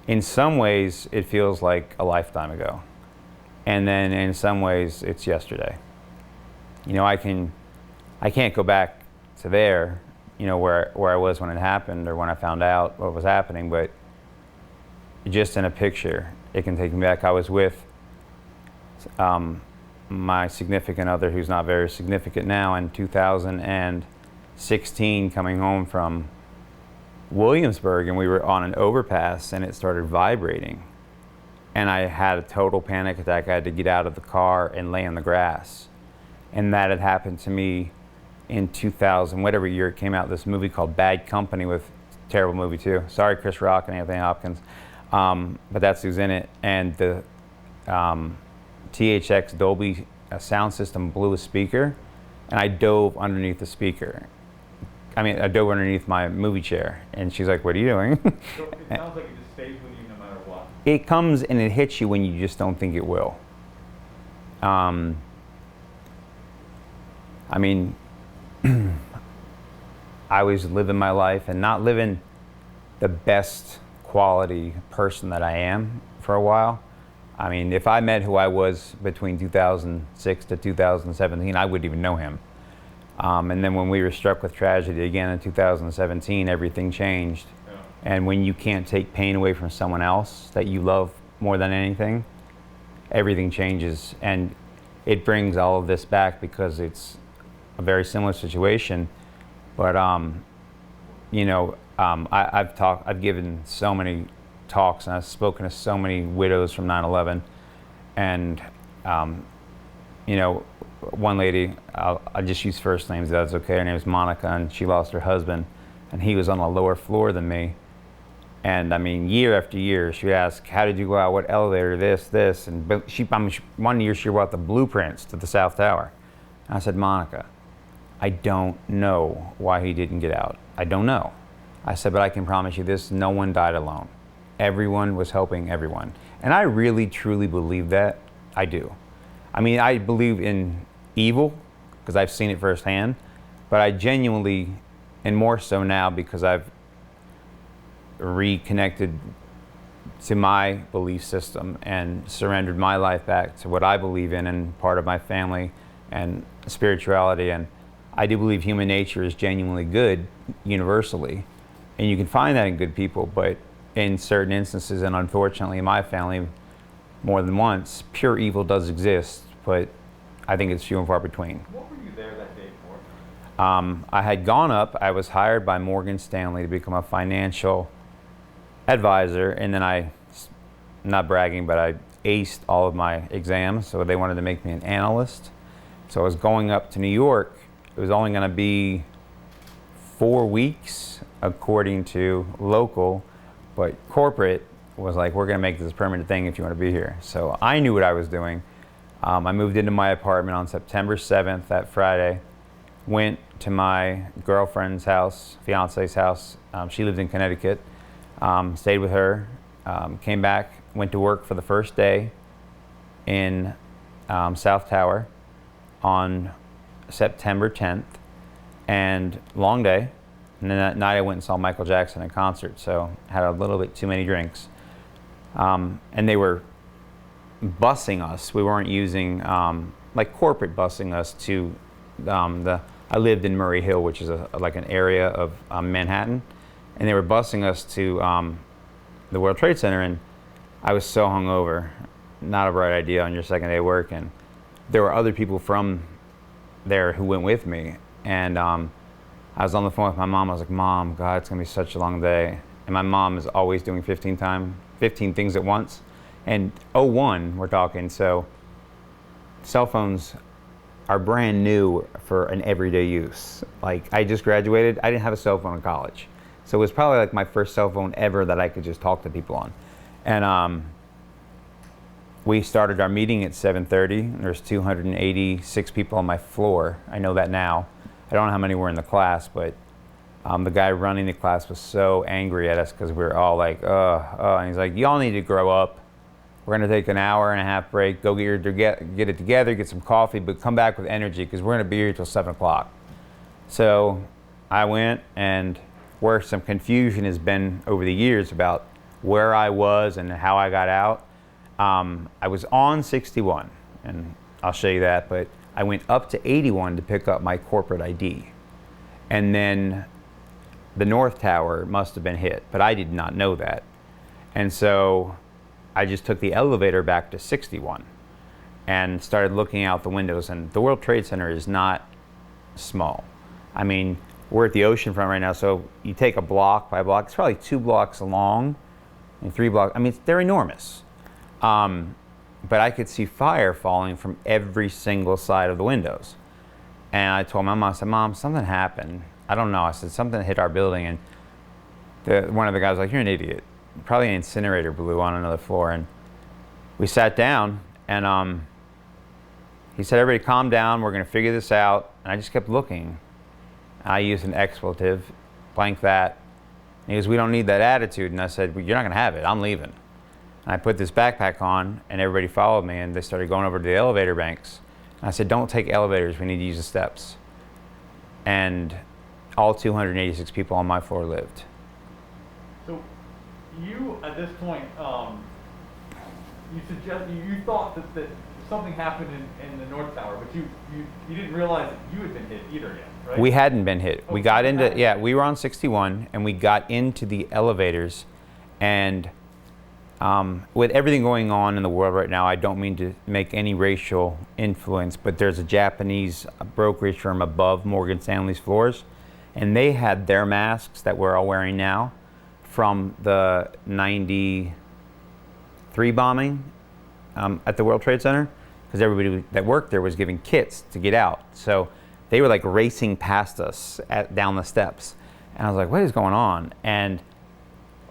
in some ways it feels like a lifetime ago, and then in some ways it's yesterday. You know, I can't go back to there, you know, where I was when it happened or when I found out what was happening, but just in a picture, it can take me back. I was with my significant other, who's not very significant now, in 2016, coming home from Williamsburg, and we were on an overpass and it started vibrating. And I had a total panic attack. I had to get out of the car and lay on the grass. And that had happened to me in 2000, whatever year it came out, this movie called Bad Company, with terrible movie too. Sorry, Chris Rock and Anthony Hopkins. But that's who's in it. And the THX Dolby sound system blew a speaker, and I dove underneath the speaker. I mean, I dove underneath my movie chair, and she's like, "What are you doing?" So it sounds like it just stays with you no matter what. It comes and it hits you when you just don't think it will. I mean, I was living my life and not living the best quality person that I am for a while. I mean, if I met who I was between 2006 to 2017, I wouldn't even know him. And then when we were struck with tragedy again in 2017, everything changed. Yeah. And when you can't take pain away from someone else that you love more than anything, everything changes. And it brings all of this back because it's a very similar situation. But, you know, I've given so many talks, and I've spoken to so many widows from 9/11, and you know, one lady, I'll just use first names if that's okay. Her name is Monica, and she lost her husband, and he was on a lower floor than me. And I mean, year after year, she would ask, "How did you go out? What elevator? This?" And one year she brought the blueprints to the South Tower. And I said, "Monica, I don't know why he didn't get out. I don't know." I said, "But I can promise you this: no one died alone. Everyone was helping everyone." And I really, truly believe that. I do. I mean, I believe in evil because I've seen it firsthand, but I genuinely, and more so now because I've reconnected to my belief system and surrendered my life back to what I believe in and part of my family and spirituality. And I do believe human nature is genuinely good universally. And you can find that in good people, but in certain instances, and unfortunately in my family more than once, pure evil does exist, but I think it's few and far between. What were you there that day for? I had gone up, I was hired by Morgan Stanley to become a financial advisor, and then I'm not bragging, but I aced all of my exams, so they wanted to make me an analyst. So I was going up to New York. It was only going to be 4 weeks according to local, but corporate was like, "We're going to make this a permanent thing if you want to be here." So I knew what I was doing. I moved into my apartment on September 7th, that Friday, went to my girlfriend's house, fiance's house. She lived in Connecticut. Stayed with her, came back, went to work for the first day in South Tower on September 10th, and long day. And then that night I went and saw Michael Jackson in concert, so had a little bit too many drinks. And they were busing us. We weren't using, like corporate busing us to I lived in Murray Hill, which is like an area of Manhattan. And they were busing us to the World Trade Center, and I was so hungover. Not a bright idea on your second day of work. And there were other people from there who went with me. And I was on the phone with my mom. I was like, "Mom, God, it's gonna be such a long day." And my mom is always doing 15 things at once. And '01, we're talking, so cell phones are brand new for an everyday use. Like, I just graduated, I didn't have a cell phone in college. So it was probably like my first cell phone ever that I could just talk to people on. And we started our meeting at 7:30. There's 286 people on my floor. I know that now. I don't know how many were in the class, but the guy running the class was so angry at us because we were all like, and he's like, "Y'all need to grow up. We're gonna take an hour-and-a-half break, go get it together, get some coffee, but come back with energy because we're gonna be here till 7 o'clock. So I went, and where some confusion has been over the years about where I was and how I got out. I was on 61, and I'll show you that, but I went up to 81 to pick up my corporate ID. And then the North Tower must have been hit, but I did not know that. And so I just took the elevator back to 61 and started looking out the windows. And the World Trade Center is not small. I mean, we're at the oceanfront right now, so you take a block by block, it's probably 2 blocks long and 3 blocks. I mean, they're enormous. But I could see fire falling from every single side of the windows. And I told my mom, I said, Mom, something happened. I don't know. I said, something hit our building. And one of the guys was like, you're an idiot. Probably an incinerator blew on another floor. And we sat down, and he said, everybody calm down. We're going to figure this out. And I just kept looking. I used an expletive, blank that. And he goes, we don't need that attitude. And I said, well, you're not going to have it. I'm leaving. And I put this backpack on, and everybody followed me, and they started going over to the elevator banks. And I said, don't take elevators. We need to use the steps. And all 286 people on my floor lived. So you, at this point, you thought that something happened in the North Tower, but you didn't realize that you had been hit either yet, right? We hadn't been hit. We got into, we were on 61, and we got into the elevators, and with everything going on in the world right now, I don't mean to make any racial influence, but there's a Japanese brokerage firm above Morgan Stanley's floors, and they had their masks that we're all wearing now from the 93 bombing at the World Trade Center, because everybody that worked there was giving kits to get out. So they were like racing past us down the steps. And I was like, what is going on? And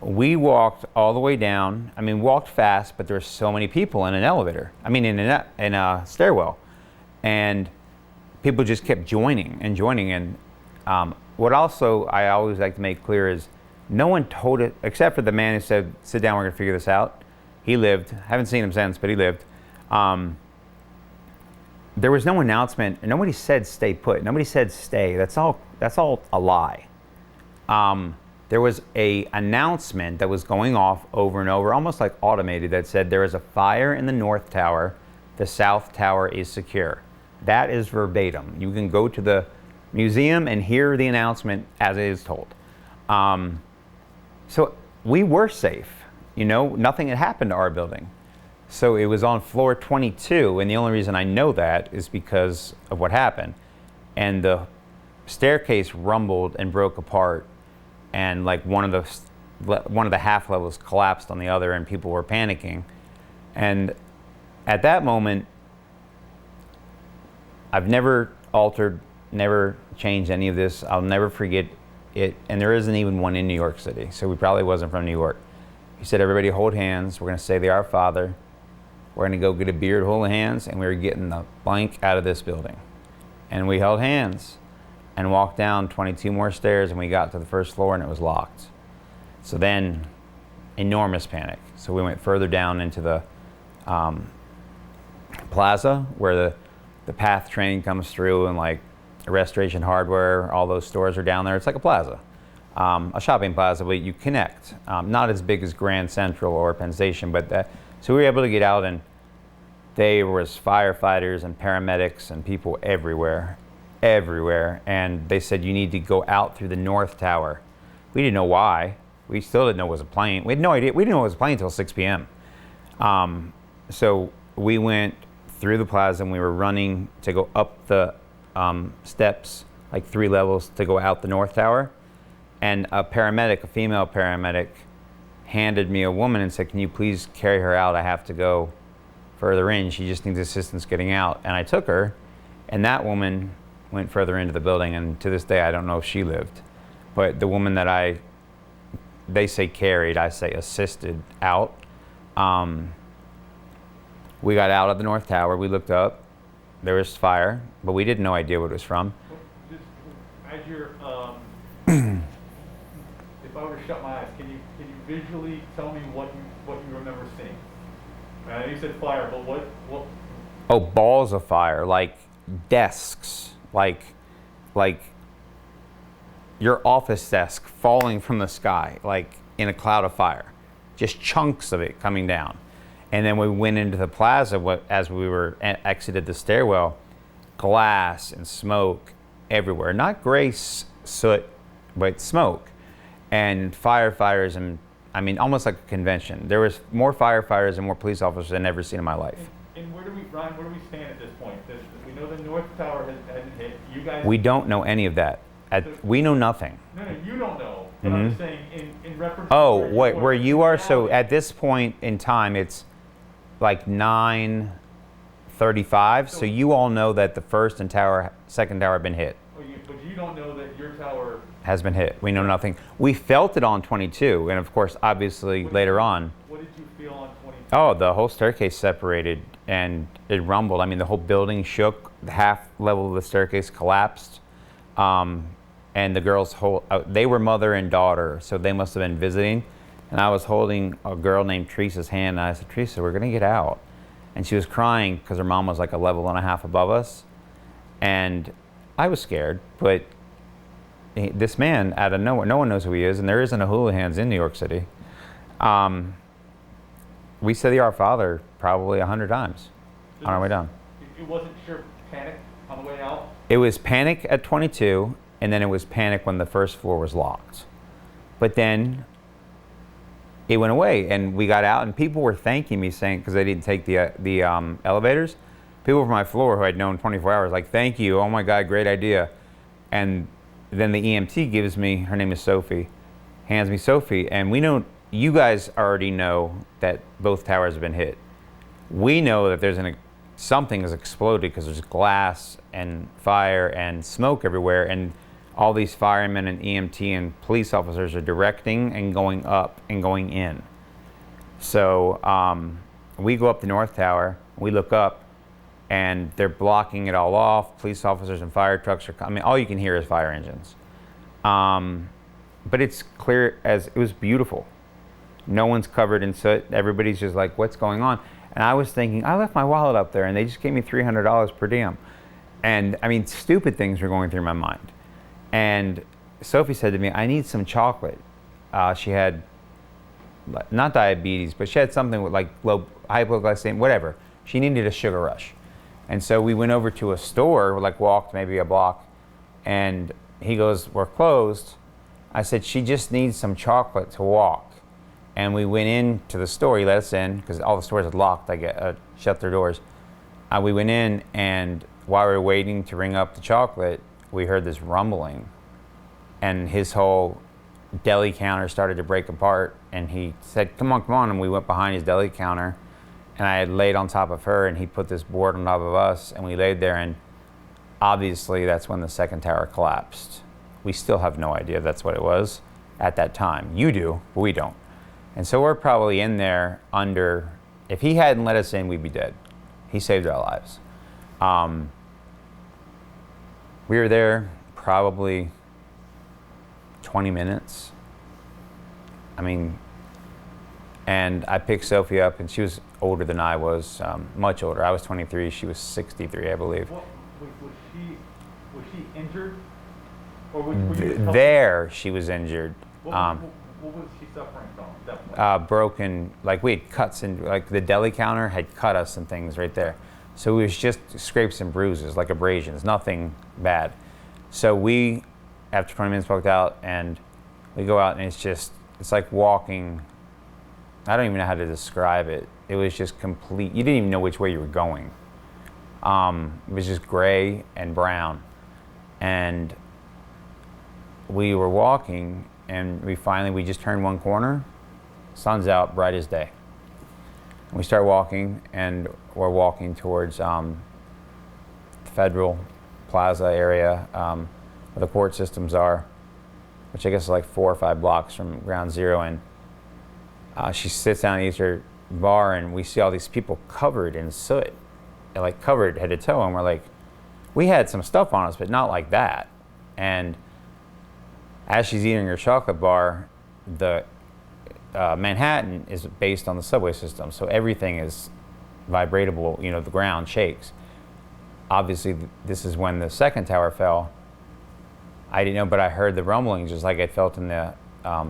we walked all the way down. I mean, walked fast, but there were so many people in an elevator. I mean, in a stairwell. And people just kept joining and joining. And what also I always like to make clear is no one told it, except for the man who said, sit down, we're going to figure this out. He lived. Haven't seen him since, but he lived. There was no announcement. Nobody said stay put. Nobody said stay. That's all a lie. There was a announcement that was going off over and over, almost like automated, that said there is a fire in the North Tower. The South Tower is secure. That is verbatim. You can go to the museum and hear the announcement as it is told. So we were safe. You know, nothing had happened to our building. So it was on floor 22, and the only reason I know that is because of what happened. And the staircase rumbled and broke apart, and like one of the half levels collapsed on the other, and people were panicking. And at that moment, I've never altered, never changed any of this. I'll never forget it. And there isn't even one in New York City, so we probably wasn't from New York. He said, everybody hold hands. We're going to say the Our Father. We're going to go get a beer to hold hands, and we were getting the blank out of this building. And we held hands and walked down 22 more stairs, and we got to the first floor, and it was locked. So then, enormous panic. So we went further down into the plaza where the PATH train comes through, and like Restoration Hardware, all those stores are down there. It's like a plaza. A shopping plaza, but you connect. Not as big as Grand Central or Penn Station, but so we were able to get out, and there was firefighters and paramedics and people everywhere. And they said, you need to go out through the North Tower. We didn't know why. We still didn't know it was a plane. We had no idea. We didn't know it was a plane until 6 p.m. So we went through the plaza, and we were running to go up the steps, like 3 levels, to go out the North Tower. And a paramedic, a female paramedic, handed me a woman and said, can you please carry her out? I have to go further in. She just needs assistance getting out. And I took her, and that woman went further into the building. And to this day, I don't know if she lived. But the woman that they say carried, I say assisted out. We got out of the North Tower. We looked up. There was fire, but we didn't know idea what it was from. Just as you're, if I were to shut my eyes, can you visually tell me what you remember seeing? I know you said fire, but what? Oh, balls of fire, like desks, like your office desk falling from the sky, like in a cloud of fire. just chunks of it coming down. And then we went into the plaza as we were exited the stairwell, glass and smoke everywhere. Not gray soot, but smoke. And firefighters, and I mean, almost like a convention. There was more firefighters and more police officers than I've ever seen in my life. And Ryan, where do we stand at this point? We know the North Tower hasn't hit. You guys. We don't know any of that. We know nothing. No, you don't know. But I'm just saying, in reference. Oh, to where you are. So now, at this point in time, it's like 9:35. So you all know that the first and second tower have been hit. But you don't know that your tower has been hit. We know nothing. We felt it on 22, and of course, obviously later on. What did you feel on 22? Oh, the whole staircase separated and it rumbled. I mean, the whole building shook. The half level of the staircase collapsed. And the girls, they were mother and daughter, so they must have been visiting. And I was holding a girl named Teresa's hand, and I said, Teresa, we're gonna get out. And she was crying because her mom was like a level and a half above us. And I was scared, but this man out of nowhere, no one knows who he is, and there isn't a Houlihan's in New York City. We said the Our Father probably 100 times on our way down. It wasn't sure panic on the way out? It was panic at 22, and then it was panic when the first floor was locked. But then it went away, and we got out, and people were thanking me, saying, because they didn't take the elevators, people from my floor who I'd known 24 hours, like, thank you, oh my God, great idea. And then the EMT gives me, her name is Sophie, hands me Sophie, and we know, you guys already know that both towers have been hit. We know that there's something has exploded because there's glass and fire and smoke everywhere, and all these firemen and EMT and police officers are directing and going up and going in. So we go up the North Tower, we look up, and they're blocking it all off. Police officers and fire trucks are coming. All you can hear is fire engines. But it's clear as, it was beautiful. No one's covered in soot. Everybody's just like, what's going on? And I was thinking, I left my wallet up there and they just gave me $300 per diem. And I mean, stupid things were going through my mind. And Sophie said to me, I need some chocolate. She had, not diabetes, but she had something with like hypoglycemia, whatever. She needed a sugar rush. And so we went over to a store, like walked maybe a block, and he goes, we're closed. I said, she just needs some chocolate to walk. And we went into the store, he let us in, because all the stores had locked, shut their doors. We went in, and while we were waiting to ring up the chocolate, we heard this rumbling. And his whole deli counter started to break apart, and he said, come on, and we went behind his deli counter. And I had laid on top of her, and he put this board on top of us, and we laid there, and obviously that's when the second tower collapsed. We still have no idea that's what it was at that time. You do, but we don't. And so we're probably in there under, if he hadn't let us in, we'd be dead. He saved our lives. We were there probably 20 minutes. I mean, and I picked Sophie up, and she was older than I was, much older. I was 23, she was 63, I believe. Was she injured? Or were you there, she was injured. What was she suffering from? Broken, like we had cuts in, like the deli counter had cut us and things right there. So it was just scrapes and bruises, like abrasions, nothing bad. So we, after 20 minutes, walked out, and we go out, and it's like walking. I don't even know how to describe it. It was just complete. You didn't even know which way you were going. It was just gray and brown. And we were walking, and we just turned one corner. Sun's out, bright as day. And we start walking, and we're walking towards the Federal Plaza area where the court systems are, which I guess is like 4 or 5 blocks from Ground Zero. And she sits down and eats her bar, and we see all these people covered in soot. They're like covered head to toe, and we're like, we had some stuff on us, but not like that. And as she's eating her chocolate bar, the Manhattan is based on the subway system, so everything is vibratable, the ground shakes. Obviously, this is when the second tower fell. I didn't know, but I heard the rumbling just like I felt in the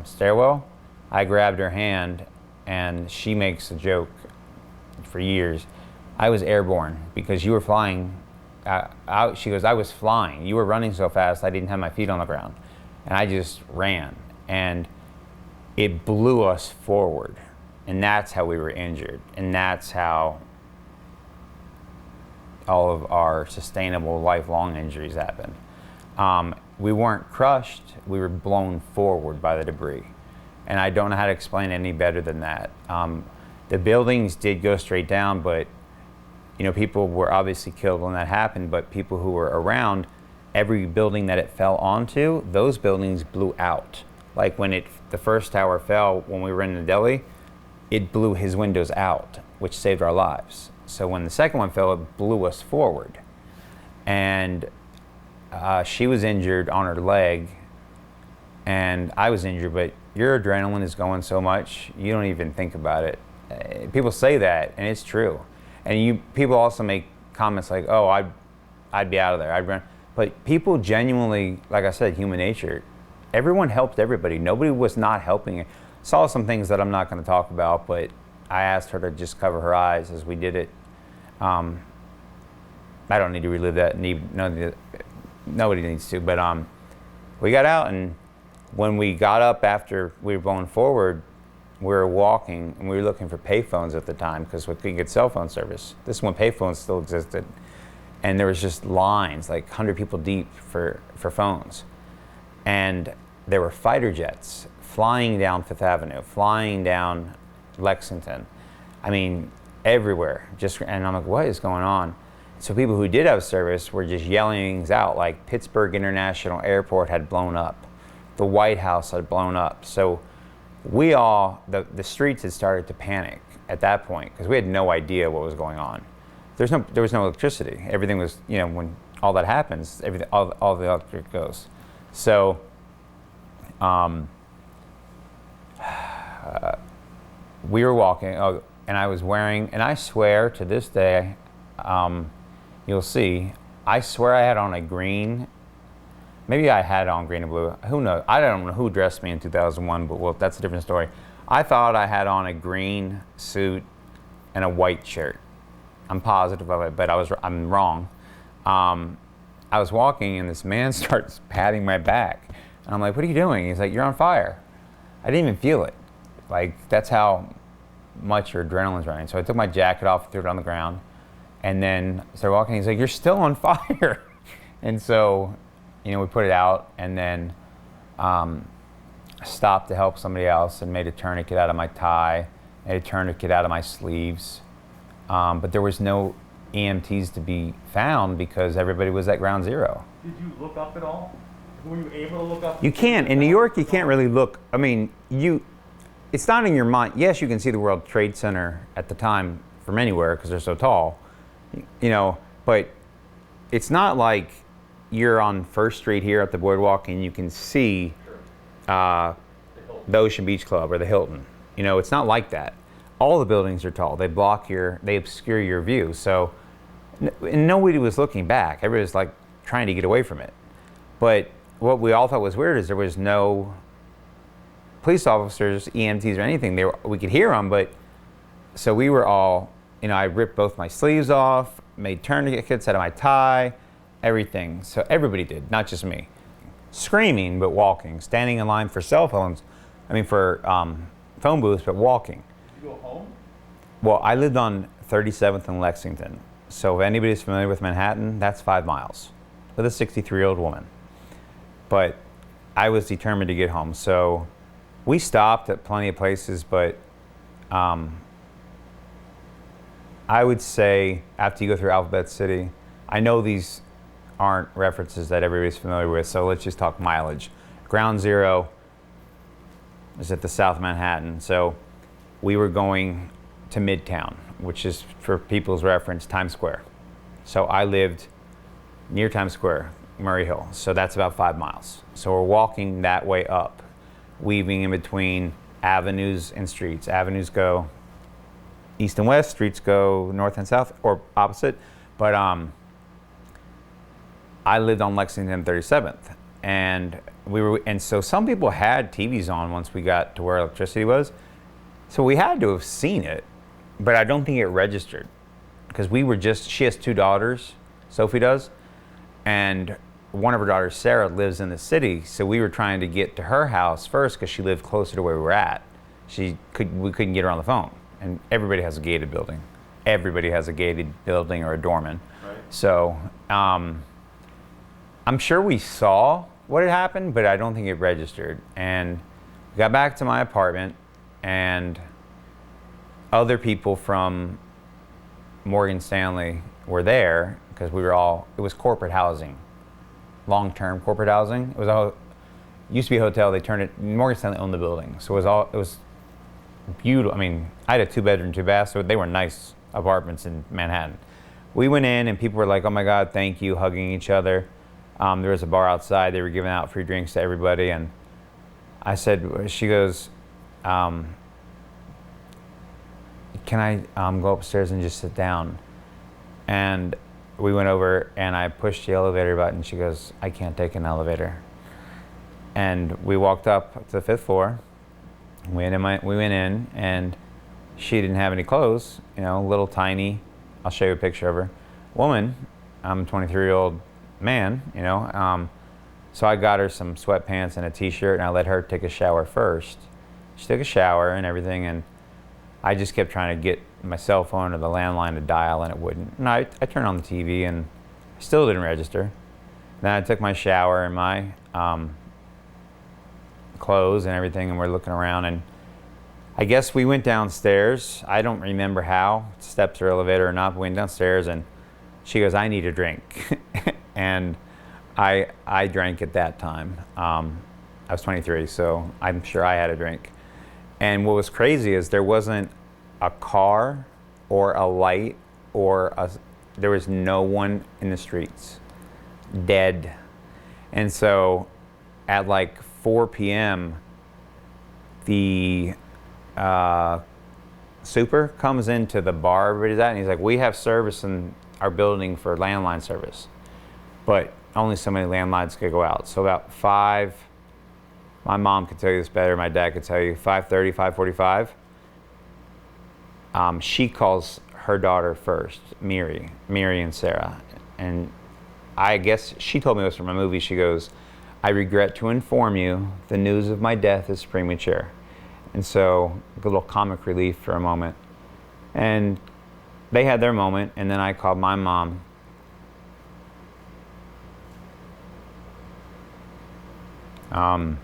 stairwell. I grabbed her hand, and she makes a joke for years. I was airborne because you were flying out. She goes, I was flying. You were running so fast, I didn't have my feet on the ground. And I just ran. And it blew us forward. And that's how we were injured. And that's how all of our sustainable lifelong injuries happened. We weren't crushed, we were blown forward by the debris. And I don't know how to explain it any better than that. The buildings did go straight down, but people were obviously killed when that happened, but people who were around, every building that it fell onto, those buildings blew out. Like when the first tower fell, when we were in the deli, it blew his windows out, which saved our lives. So when the second one fell, it blew us forward. And she was injured on her leg, and I was injured, but your adrenaline is going so much, you don't even think about it. People say that, and it's true. And people also make comments like, oh, I'd be out of there, I'd run. But people genuinely, like I said, human nature, everyone helped everybody. Nobody was not helping it. Saw some things that I'm not going to talk about, but I asked her to just cover her eyes as we did it. I don't need to relive that. Nobody needs to. But we got out, and when we got up after we were going forward, we were walking, and we were looking for payphones at the time because we couldn't get cell phone service. This is when payphones still existed. And there was just lines, like 100 people deep for phones. And there were fighter jets flying down Fifth Avenue, flying down Lexington. I mean, everywhere. And I'm like, what is going on? So people who did have service were just yelling things out, like Pittsburgh International Airport had blown up. The White House had blown up. So the streets had started to panic at that point because we had no idea what was going on. There was no electricity. Everything was, when all that happens, all the electric goes. So we were walking, and I was wearing, and I swear to this day, you'll see, I swear I had on a green, maybe I had on green and blue, who knows? I don't know who dressed me in 2001, but that's a different story. I thought I had on a green suit and a white shirt. I'm positive of it, but I'm wrong. I was walking, and this man starts patting my back. And I'm like, what are you doing? He's like, you're on fire. I didn't even feel it. Like, that's how much your adrenaline's running. So I took my jacket off, threw it on the ground, and then started walking. He's like, you're still on fire. And so, we put it out, and then stopped to help somebody else and made a tourniquet out of my tie, made a tourniquet out of my sleeves. But there was no EMTs to be found because everybody was at ground zero. Did you look up at all? Were you able to look up? You can't. In New York, you can't really look. I mean, it's not in your mind. Yes, you can see the World Trade Center at the time from anywhere because they're so tall, but it's not like you're on First Street here at the boardwalk and you can see the Ocean Beach Club or the Hilton. It's not like that. All the buildings are tall. They obscure your view. So nobody was looking back. Everybody was like trying to get away from it. But what we all thought was weird is there was no police officers, EMTs, or anything. We could hear them, but so we were all, I ripped both my sleeves off, made tourniquets out of my tie, everything. So everybody did, not just me. Screaming, but walking. Standing in line for cell phones, for phone booths, but walking. Did you go home? Well, I lived on 37th and Lexington. So if anybody's familiar with Manhattan, that's 5 miles with a 63-year-old woman. But I was determined to get home. So we stopped at plenty of places, but I would say after you go through Alphabet City, I know these aren't references that everybody's familiar with, so let's just talk mileage. Ground zero is at the South Manhattan. So we were going to Midtown, which is, for people's reference, Times Square. So I lived near Times Square, Murray Hill. So that's about 5 miles. So we're walking that way up, weaving in between avenues and streets. Avenues go east and west, streets go north and south, or opposite. But I lived on Lexington 37th, and so some people had TVs on once we got to where electricity was. So we had to have seen it, but I don't think it registered because she has 2 daughters, Sophie does, and one of her daughters, Sarah, lives in the city. So we were trying to get to her house first because she lived closer to where we were at. We couldn't get her on the phone, and everybody has a gated building. Everybody has a gated building or a doorman. Right. So I'm sure we saw what had happened, but I don't think it registered. And we got back to my apartment, and other people from Morgan Stanley were there because it was corporate housing, long-term corporate housing. It used to be a hotel. They turned it, Morgan Stanley owned the building. So it was beautiful. I mean, I had a 2-bedroom, 2-bath, so they were nice apartments in Manhattan. We went in and people were like, oh my God, thank you, hugging each other. There was a bar outside. They were giving out free drinks to everybody. And she goes, can I go upstairs and just sit down? And we went over and I pushed the elevator button. She goes, I can't take an elevator. And we walked up to the 5th floor. We went in and she didn't have any clothes, little tiny, I'll show you a picture of her, woman. I'm a 23-year-old man, so I got her some sweatpants and a t-shirt and I let her take a shower first. She took a shower and everything, and I just kept trying to get my cell phone or the landline to dial and it wouldn't. And I turned on the TV and it still didn't register. Then I took my shower and my clothes and everything, and we're looking around, and I guess we went downstairs. I don't remember how, steps or elevator or not, but we went downstairs and she goes, I need a drink. And I drank at that time. I was 23, so I'm sure I had a drink. And what was crazy is there wasn't a car or a light there was no one in the streets. Dead. And so at like 4 p.m., the super comes into the bar everybody's at, and he's like, we have service in our building for landline service, but only so many landlines could go out. So about 5, my mom could tell you this better, my dad could tell you, 5:30, 5:45, she calls her daughter first, Miri and Sarah. And I guess she told me it was from a movie. She goes, I regret to inform you the news of my death is premature. And so a little comic relief for a moment. And they had their moment, and then I called my mom. I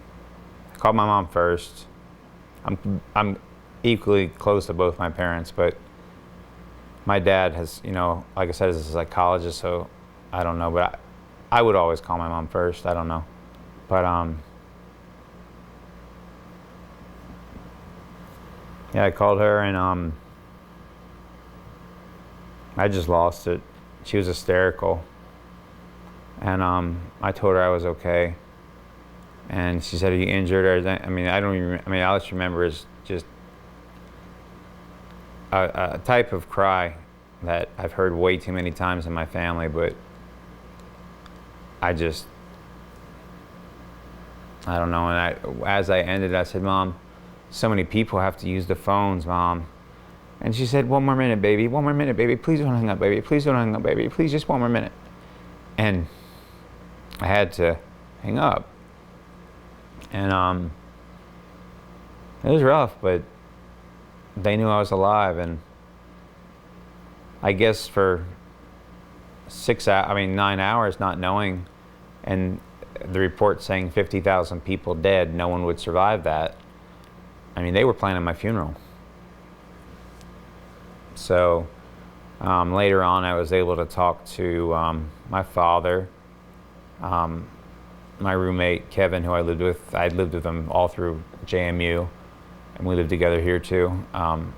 called my mom first. I'm equally close to both my parents, but my dad has, like I said, is a psychologist, so I don't know, but I would always call my mom first. I don't know. But yeah, I called her, and I just lost it. She was hysterical, and I told her I was okay, and she said, "Are you injured?" Or I mean, I don't even. I mean, all I just remember is just a type of cry that I've heard way too many times in my family, but I don't know. And as I ended, I said, Mom, so many people have to use the phones, Mom. And she said, 1 more minute, baby. 1 more minute, baby. Please don't hang up, baby. Please don't hang up, baby. Please, just 1 more minute. And I had to hang up. And it was rough, but they knew I was alive. And I guess for 9 hours not knowing, and the report saying 50,000 people dead, no one would survive that. I mean, they were planning my funeral. So later on, I was able to talk to my father, my roommate Kevin, who I lived with. I lived with him all through JMU, and we lived together here too. And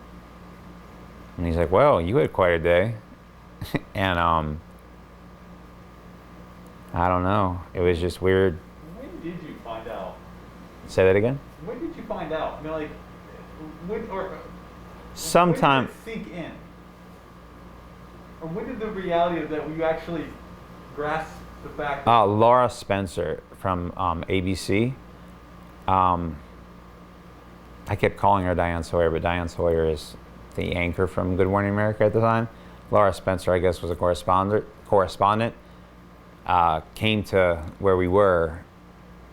he's like, "Well, you had quite a day," and I don't know. It was just weird. When did you find out? Say that again? When did you find out? I mean, like, sometime. When did it sink in? Or when did the reality of that, when you actually grasp the fact that... Laura Spencer from ABC. I kept calling her Diane Sawyer, but Diane Sawyer is the anchor from Good Morning America at the time. Laura Spencer, I guess, was a correspondent. Came to where we were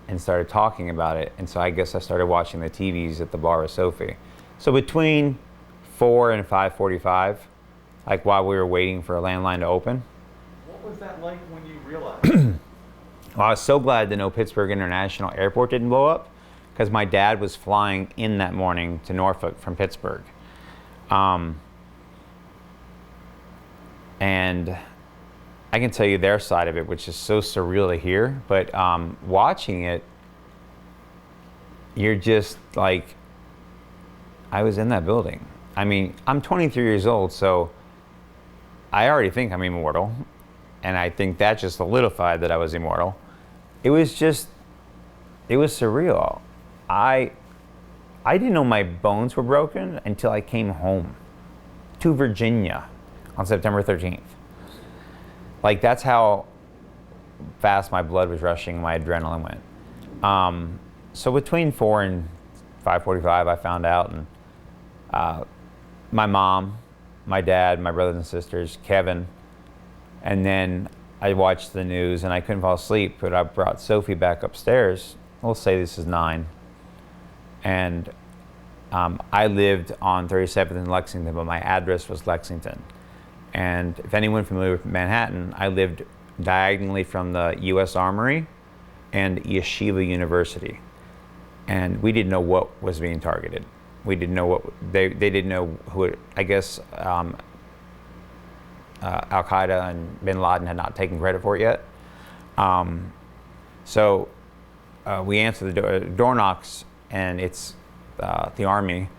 and started talking about it. And so I guess I started watching the TVs at the bar with Sophie. So between 4 and 5:45, like while we were waiting for a landline to open. What was that like when you realized? Well, I was so glad to know Pittsburgh International Airport didn't blow up, because my dad was flying in that morning to Norfolk from Pittsburgh. And I can tell you their side of it, which is so surreal to hear, but watching it, you're just like, I was in that building. I mean, I'm 23 years old, so I already think I'm immortal, and I think that just solidified that I was immortal. It was surreal. I didn't know my bones were broken until I came home to Virginia on September 13th. Like, that's how fast my blood was rushing, my adrenaline went. So between 4 and 5:45, I found out, and my mom, my dad, my brothers and sisters, Kevin, and then I watched the news, and I couldn't fall asleep, but I brought Sophie back upstairs. We'll say this is 9. And I lived on 37th in Lexington, but my address was Lexington. And if anyone familiar with Manhattan, I lived diagonally from the U.S. Armory and Yeshiva University. And we didn't know what was being targeted. We didn't know what, they didn't know who it, I guess Al-Qaeda and bin Laden had not taken credit for it yet. So we answer the door knocks, and it's the Army.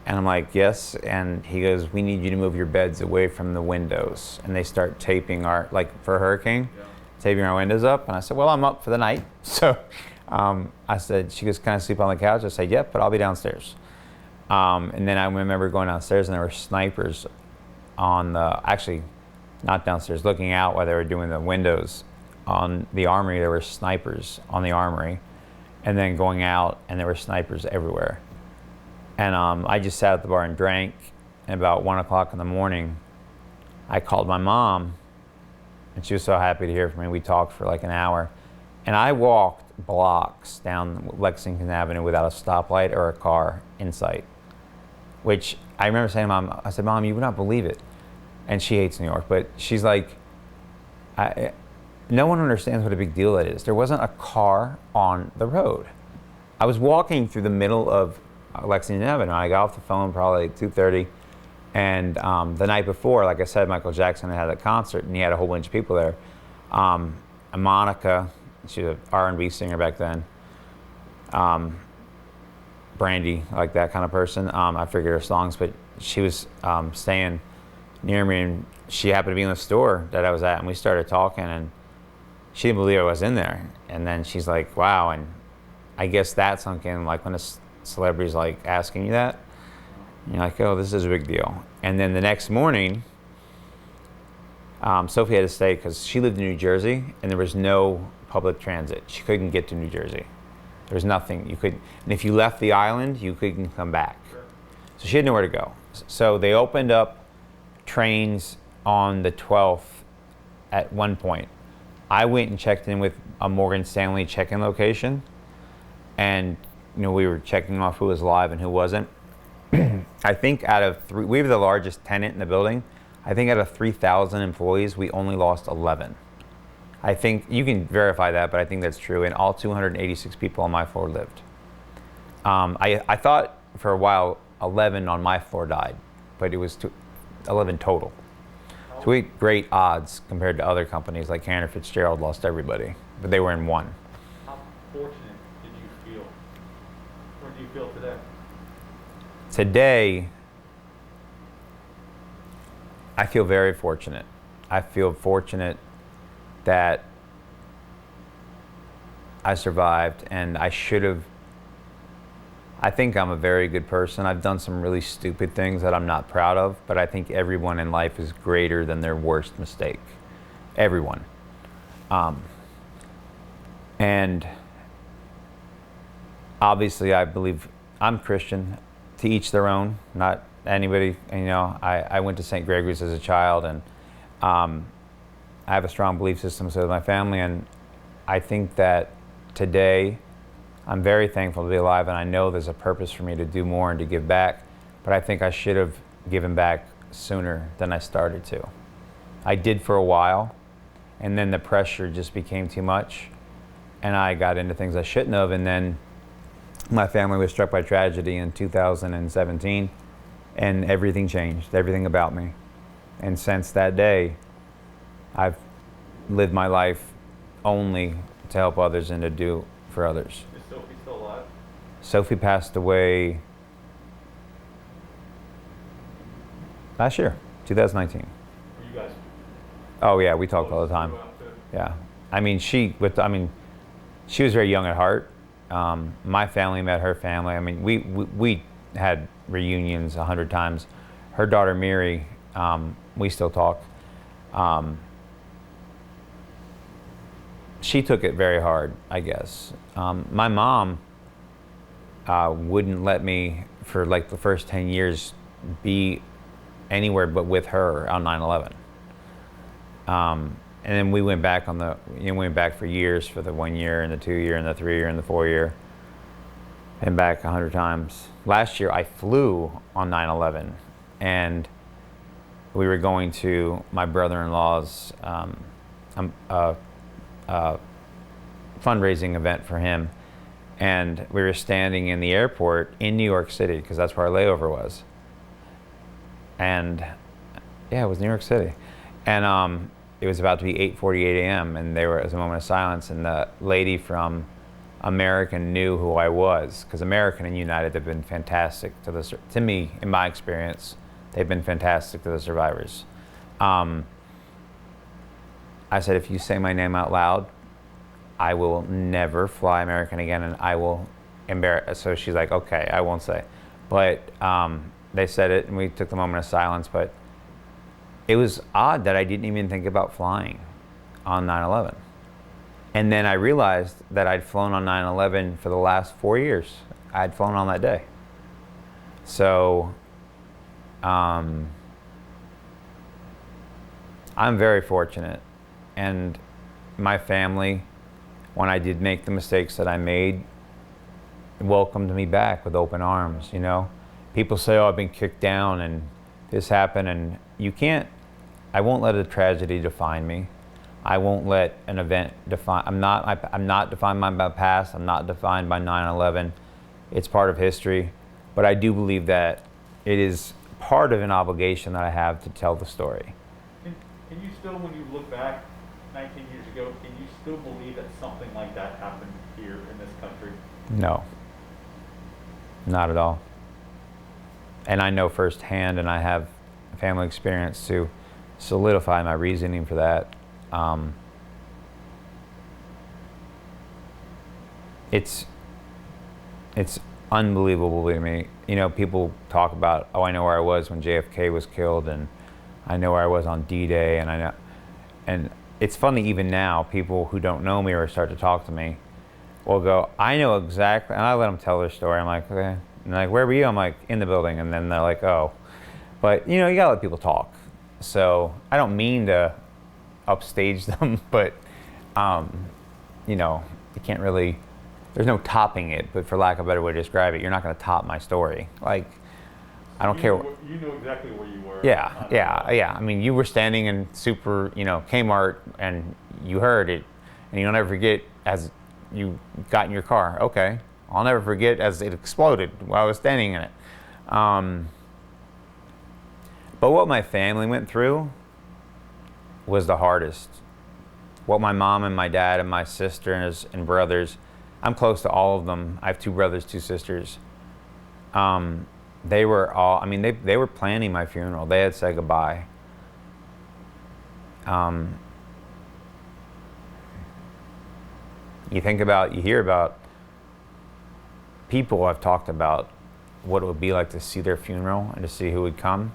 And I'm like, yes. And he goes, we need you to move your beds away from the windows. And they start taping our, like for a hurricane, taping our windows up. And I said, well, I'm up for the night. So I said, she goes, can I sleep on the couch? I said, yep, but I'll be downstairs. And then I remember going downstairs, and there were snipers on the, actually not downstairs, looking out while they were doing the windows on the Armory. There were snipers on the Armory, and then going out, and there were snipers everywhere. And I just sat at the bar and drank. And about 1 o'clock in the morning, I called my mom, and she was so happy to hear from me. We talked for like an hour, and I walked blocks down Lexington Avenue without a stoplight or a car in sight. Which I remember saying to Mom, I said, Mom, you would not believe it. And she hates New York, but she's like, no one understands what a big deal that is. There wasn't a car on the road. I was walking through the middle of Lexington Avenue. I got off the phone probably at 2:30, and the night before, like I said, Michael Jackson had a concert, and he had a whole bunch of people there. And Monica, she was an R&B singer back then. Brandy, like that kind of person. I forget her songs, but she was staying near me, and she happened to be in the store that I was at, and we started talking, and she didn't believe I was in there. And then she's like, wow. And I guess that sunk in, like when a celebrity's like asking you that, and you're like, oh, this is a big deal. And then the next morning, Sophie had to stay because she lived in New Jersey, and there was no public transit. She couldn't get to New Jersey. There was nothing. You could, and if you left the island, you couldn't come back. So she had nowhere to go. So they opened up trains on the 12th at one point. I went and checked in with a Morgan Stanley check-in location, and we were checking off who was live and who wasn't. I think out of we were the largest tenant in the building. I think out of 3,000 employees, we only lost 11. I think you can verify that, but I think that's true. And all 286 people on my floor lived. I thought for a while 11 on my floor died, but it was 11 total. So we had great odds compared to other companies like Cantor Fitzgerald lost everybody, but they were in one. How fortunate did you feel? Or do you feel today? Today, I feel very fortunate. I feel fortunate that I survived, and I should have. I think I'm a very good person. I've done some really stupid things that I'm not proud of, but I think everyone in life is greater than their worst mistake. Everyone. And obviously I believe I'm Christian, to each their own, not anybody, you know, I went to St. Gregory's as a child, and I have a strong belief system with my family, and I think that today I'm very thankful to be alive, and I know there's a purpose for me to do more and to give back, but I think I should have given back sooner than I started to. I did for a while, and then the pressure just became too much, and I got into things I shouldn't have, and then my family was struck by tragedy in 2017, and everything changed, everything about me. And since that day, I've lived my life only to help others and to do for others. Is Sophie still alive? Sophie passed away last year, 2019. Were you guys? Oh yeah, we talked all the time. Yeah, I mean, she was very young at heart. My family met her family. I mean, we had reunions 100 times. Her daughter Miri, we still talk. She took it very hard, I guess. My mom wouldn't let me, for like the first 10 years, be anywhere but with her on 9/11. And then we went back went back for years, for the 1 year and the 2 year and the 3 year and the 4 year, and back 100 times. Last year I flew on 9/11, and we were going to my brother-in-law's fundraising event for him, and we were standing in the airport in New York City, because that's where our layover was. And yeah, it was New York City, and it was about to be 8:48 a.m. and there was a moment of silence, and the lady from American knew who I was, because American and United have been fantastic to me, in my experience. They've been fantastic to the survivors. I said, if you say my name out loud, I will never fly American again, and I will embarrass. So she's like, okay, I won't say. But they said it, and we took the moment of silence. But it was odd that I didn't even think about flying on 9/11. And then I realized that I'd flown on 9/11 for the last 4 years. I'd flown on that day. So I'm very fortunate. And my family, when I did make the mistakes that I made, welcomed me back with open arms, you know? People say, oh, I've been kicked down and this happened, and you can't, I won't let a tragedy define me. I won't let an event define, I'm not defined by my past, I'm not defined by 9/11. It's part of history, but I do believe that it is part of an obligation that I have to tell the story. Can you still, when you look back 19 years ago, can you still believe that something like that happened here in this country? No, not at all. And I know firsthand, and I have family experience to solidify my reasoning for that. It's unbelievable to me. You know, people talk about, oh, I know where I was when JFK was killed, and I know where I was on D-Day, and I know, and it's funny, even now, people who don't know me or start to talk to me will go, I know exactly, and I let them tell their story. I'm like, okay. And they're like, where were you? I'm like, in the building. And then they're like, oh. But, you know, you gotta let people talk. So I don't mean to upstage them, but, you know, you can't really, there's no topping it, but for lack of a better way to describe it, you're not gonna top my story. Like, I don't care. You know exactly where you were. Yeah. I mean, you were standing in super, you know, Kmart, and you heard it, and you'll never forget as you got in your car. Okay, I'll never forget as it exploded while I was standing in it. But what my family went through was the hardest. What my mom and my dad and my sisters and brothers, I'm close to all of them. I have 2 brothers, 2 sisters. They were all, I mean, they were planning my funeral. They had said goodbye. You hear about people have talked about what it would be like to see their funeral and to see who would come.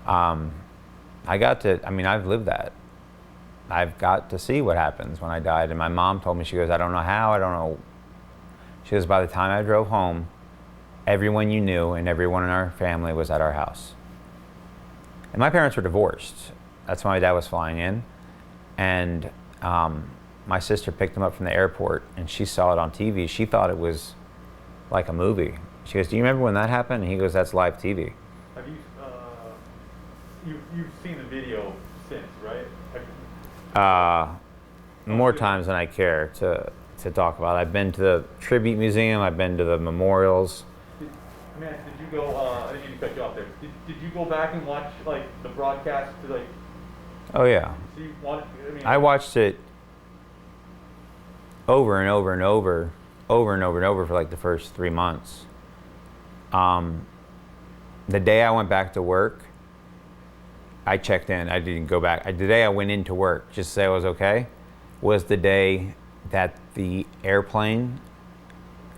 I've lived that. I've got to see what happens when I died. And my mom told me, she goes, I don't know how, I don't know. She goes, by the time I drove home, everyone you knew and everyone in our family was at our house. And my parents were divorced. That's why my dad was flying in. And my sister picked him up from the airport, and she saw it on TV. She thought it was like a movie. She goes, "Do you remember when that happened?" And he goes, "That's live TV." Have you've seen the video since, right? More times than I care to talk about. I've been to the tribute museum. I've been to the memorials. Did you go? I didn't mean to cut you off there. Did you go back and watch like the broadcast to like? Oh yeah. So you want? I watched it over and over and over for like the first 3 months. The day I went back to work, I checked in. I didn't go back. The day I went into work, just to say I was okay, was the day that the airplane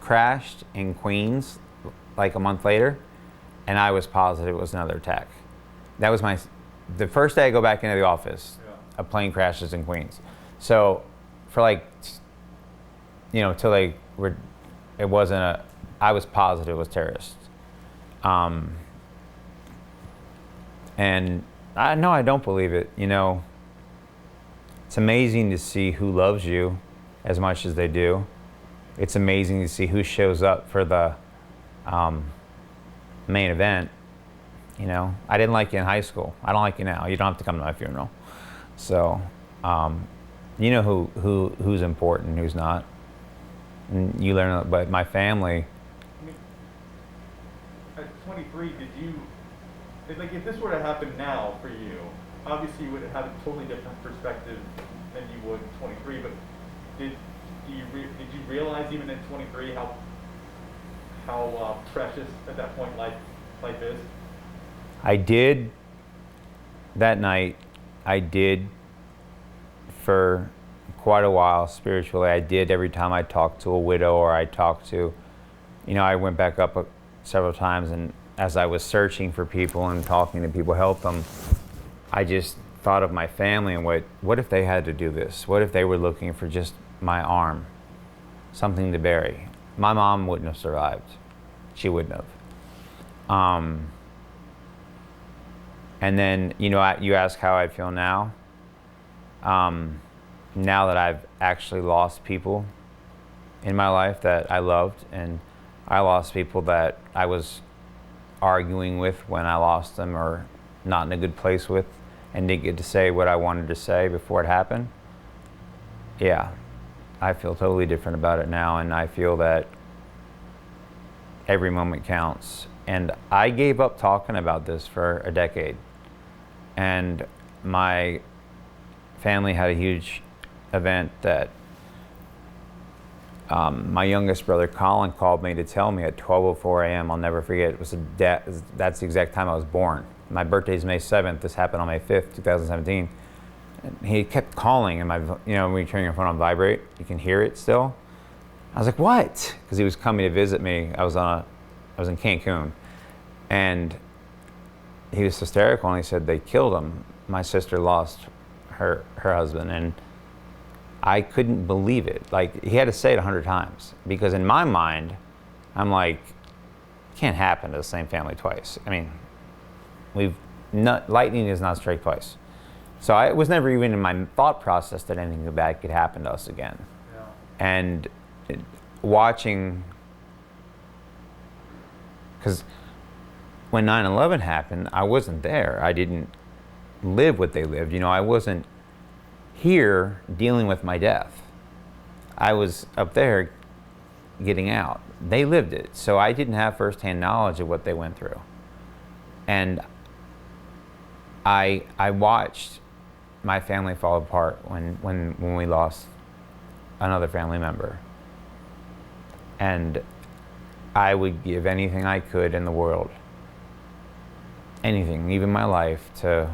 crashed in Queens, like a month later, and I was positive it was another attack. That was the first day I go back into the office, a plane crashes in Queens. So for like, till it wasn't I was positive it was terrorists. And I don't believe it. It's amazing to see who loves you as much as they do. It's amazing to see who shows up for the main event. I didn't like you in high school. I don't like you now. You don't have to come to my funeral. So, you know who's important and who's not. And you learn, but my family. At 23, if this were to happen now for you, obviously you would have a totally different perspective than you would at 23, but did you realize even at 23 how precious at that point life is? I did that night. I did for quite a while spiritually. I did every time I talked to a widow or I talked to, I went back up several times, and as I was searching for people and talking to people, help them, I just thought of my family and what if they had to do this? What if they were looking for just my arm, something to bury? My mom wouldn't have survived. She wouldn't have. And then, you ask how I feel now. Now that I've actually lost people in my life that I loved, and I lost people that I was arguing with when I lost them or not in a good place with and didn't get to say what I wanted to say before it happened. Yeah, I feel totally different about it now, and I feel that every moment counts. And I gave up talking about this for a decade. And my family had a huge event that my youngest brother Colin called me to tell me at 12:04 a.m. I'll never forget. It was that's the exact time I was born. My birthday is May 7th. This happened on May 5th, 2017. And he kept calling, and when you turn your phone on vibrate, you can hear it still. I was like, "What?" Because he was coming to visit me. I was in Cancun, and he was hysterical, and he said they killed him. My sister lost her husband, and I couldn't believe it. Like, he had to say it 100 times, because in my mind, I'm like, it can't happen to the same family twice. I mean, lightning does not strike twice. So it was never even in my thought process that anything bad could happen to us again. Yeah. And watching, because when 9/11 happened, I wasn't there. I didn't live what they lived. I wasn't here dealing with my death. I was up there getting out. They lived it, so I didn't have firsthand knowledge of what they went through. And I watched my family fall apart when we lost another family member. And I would give anything I could in the world, anything, even my life, to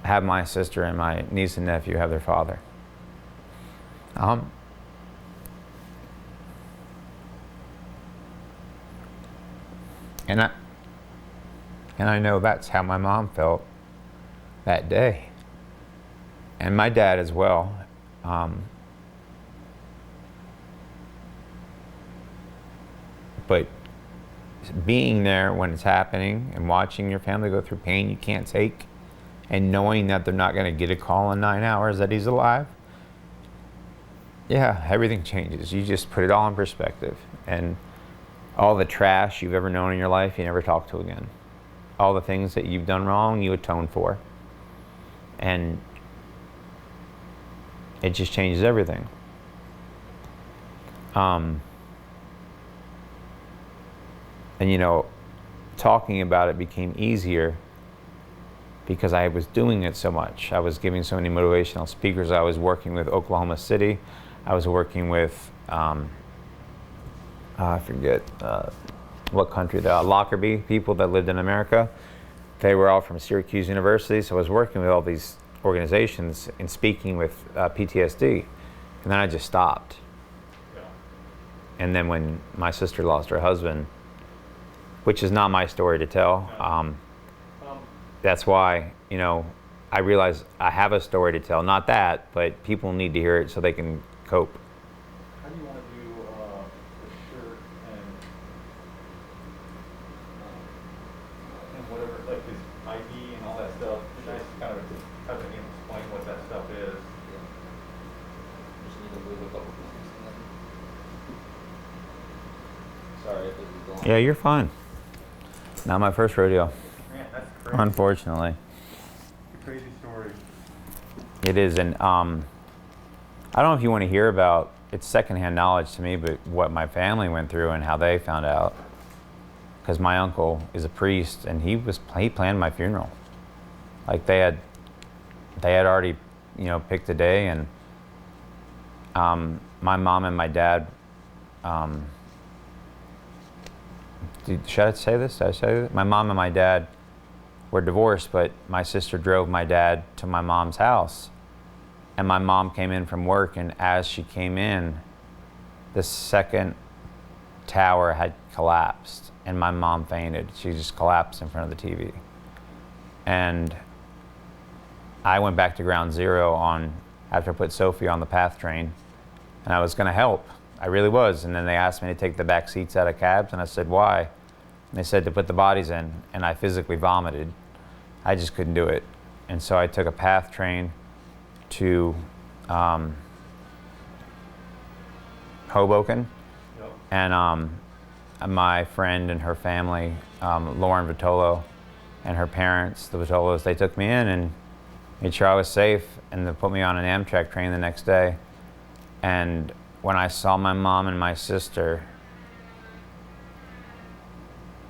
have my sister and my niece and nephew have their father. And I know that's how my mom felt that day, and my dad as well. but being there when it's happening and watching your family go through pain you can't take, and knowing that they're not going to get a call in 9 hours that he's alive, yeah, everything changes. You just put it all in perspective, and all the trash you've ever known in your life you never talk to again. All the things that you've done wrong you atone for, and it just changes everything. And you know, talking about it became easier because I was doing it so much. I was giving so many motivational speakers. I was working with Oklahoma City. I was working with, I forget what country, the Lockerbie people that lived in America. They were all from Syracuse University, so I was working with all these organizations and speaking with PTSD. And then I just stopped. Yeah. And then when my sister lost her husband, which is not my story to tell, that's why, you know, I realize I have a story to tell. Not that, but people need to hear it so they can cope. How do you want to do the shirt and whatever, like his ID and all that stuff? It's nice to kind of have him explain what that stuff is. Yeah. Just need to move a couple things. Sorry if this is going. Yeah, you're fine. Not my first rodeo, Man, that's crazy. unfortunately. It's a crazy story. It is, and I don't know if you want to hear about, it's secondhand knowledge to me, but what my family went through and how they found out. Because my uncle is a priest, and he planned my funeral. Like they had already, you know, picked a day, and my mom and my dad. Should I say this? Did I say this? My mom and my dad were divorced, but my sister drove my dad to my mom's house. And my mom came in from work, and as she came in, the second tower had collapsed, and my mom fainted. She just collapsed in front of the TV. And I went back to ground zero after I put Sophie on the PATH train, and I was going to help. I really was. And then they asked me to take the back seats out of cabs, and I said, why? And they said to put the bodies in, and I physically vomited. I just couldn't do it. And so I took a PATH train to Hoboken. Yep. And my friend and her family, Lauren Vitolo, and her parents, the Vitolos, they took me in and made sure I was safe, and they put me on an Amtrak train the next day. And when I saw my mom and my sister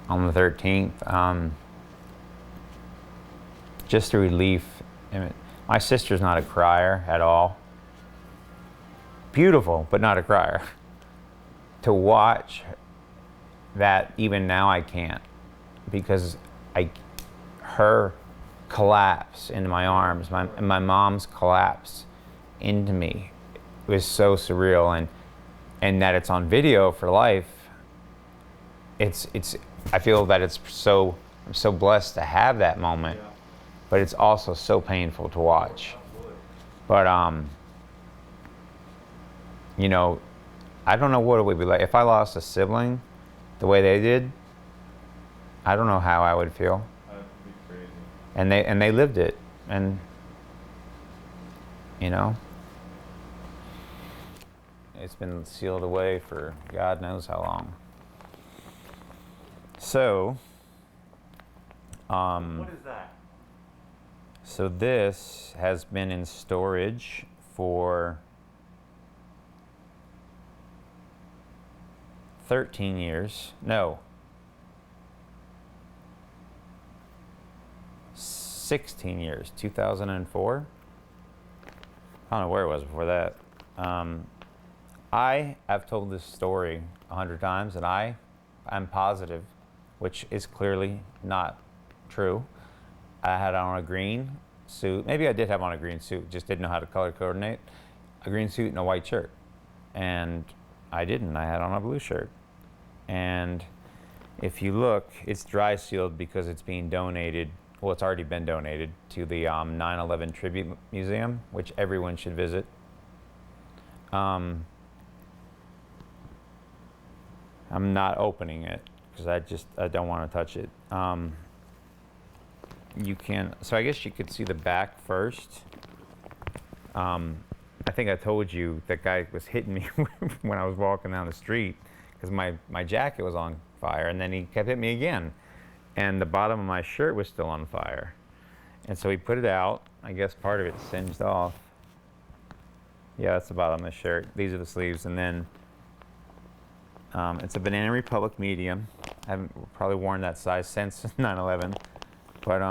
on the 13th, just the relief. My sister's not a crier at all. Beautiful, but not a crier. To watch that, even now I can't, because her collapse into my arms, my mom's collapse into me, was so surreal, and that it's on video for life. I feel that I'm so blessed to have that moment, Yeah. but it's also so painful to watch. Absolutely. But you know, I don't know what it would be like if I lost a sibling the way they did. I don't know how I would feel. That'd be crazy. And they lived it, and you know, it's been sealed away for God knows how long. So, What is that? so this has been in storage for 13 years. No. 16 years. 2004. I don't know where it was before that. I have told this story 100 times, and I'm positive, which is clearly not true. I had on a green suit. Maybe I did have on a green suit, just didn't know how to color coordinate. A green suit and a white shirt. And I didn't. I had on a blue shirt. And if you look, it's dry sealed because it's being donated. Well, it's already been donated to the 9/11 Tribute Museum, which everyone should visit. I'm not opening it because I don't want to touch it. You can, so I guess you could see the back first. I think I told you that guy was hitting me when I was walking down the street because my jacket was on fire, and then he kept hitting me again. And the bottom of my shirt was still on fire. And so he put it out. I guess part of it singed off. Yeah, that's the bottom of the shirt. These are the sleeves. And then it's a Banana Republic medium. I haven't probably worn that size since 9/11. But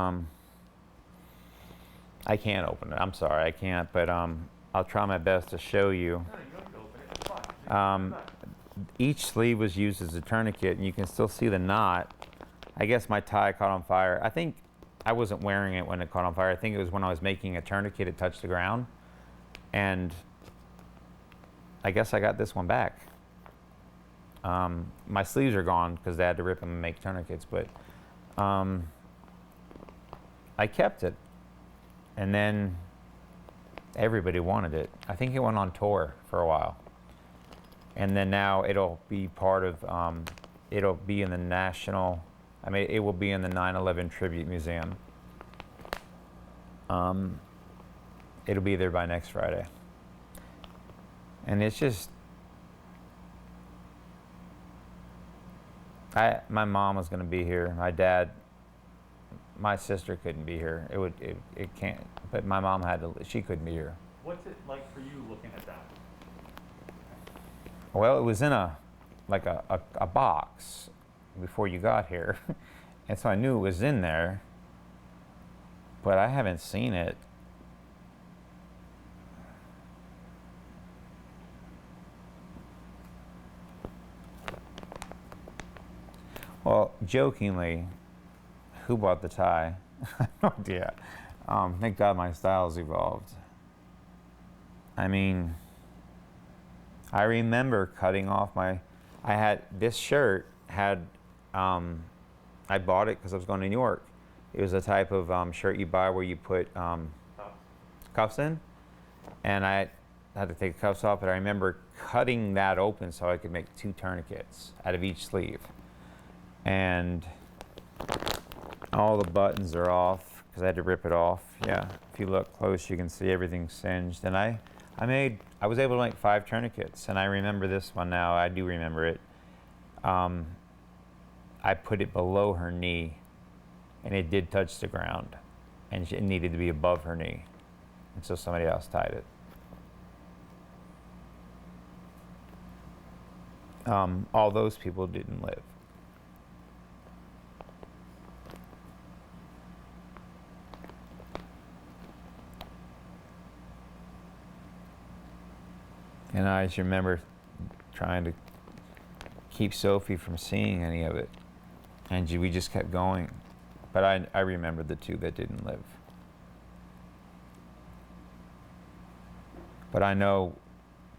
I can't open it. I'm sorry, I can't. But I'll try my best to show you. No, you don't need to open it. It's fine. Each sleeve was used as a tourniquet, and you can still see the knot. I guess my tie caught on fire. I think I wasn't wearing it when it caught on fire. I think it was when I was making a tourniquet, it touched the ground. And I guess I got this one back. My sleeves are gone because they had to rip them and make tourniquets, but I kept it. And then everybody wanted it. I think it went on tour for a while. And then now it'll be part of, it'll be in the national, I mean, it will be in the 9/11 Tribute Museum. It'll be there by next Friday. And it's just, my mom was going to be here. My dad, my sister couldn't be here. It can't, but my mom had to, she couldn't be here. What's it like for you looking at that? Well, it was in a box before you got here. And so I knew it was in there, but I haven't seen it. Well, jokingly, who bought the tie? I have no idea. Thank God my style's evolved. I mean, I remember cutting off I had, this shirt had, I bought it because I was going to New York. It was a type of shirt you buy where you put cuffs in. And I had to take the cuffs off, but I remember cutting that open so I could make 2 tourniquets out of each sleeve. And all the buttons are off because I had to rip it off. Yeah, if you look close, you can see everything singed. And I was able to make 5 tourniquets, and I remember this one now. I do remember it. I put it below her knee, and it did touch the ground, and it needed to be above her knee, and so somebody else tied it. All those people didn't live. And I just remember trying to keep Sophie from seeing any of it. And we just kept going. But I remember the 2 that didn't live. But I know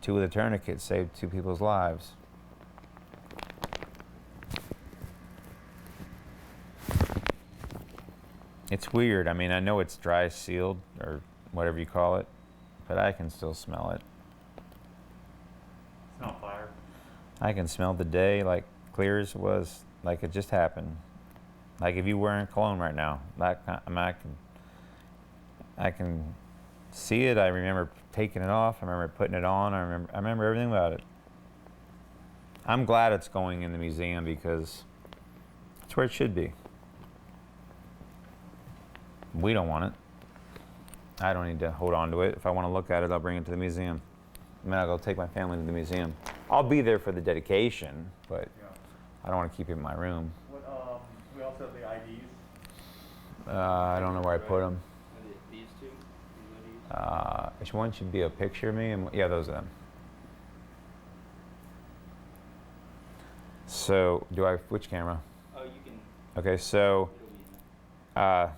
2 of the tourniquets saved 2 people's lives. It's weird. I mean, I know it's dry sealed or whatever you call it, but I can still smell it. Smell fire. I can smell the day like clear as it was, like it just happened. Like if you were in cologne right now, I can see it. I remember taking it off. I remember putting it on. I remember everything about it. I'm glad it's going in the museum because it's where it should be. We don't want it. I don't need to hold on to it. If I want to look at it, I'll bring it to the museum. I mean, I'll go take my family to the museum. I'll be there for the dedication, but Yeah. I don't want to keep it in my room. What, we also have the IDs. I don't know where I put them. Are these 2? These are these? Which one should be a picture of me? And yeah, those are them. So, which camera? Oh, you can. Okay, so It'll be.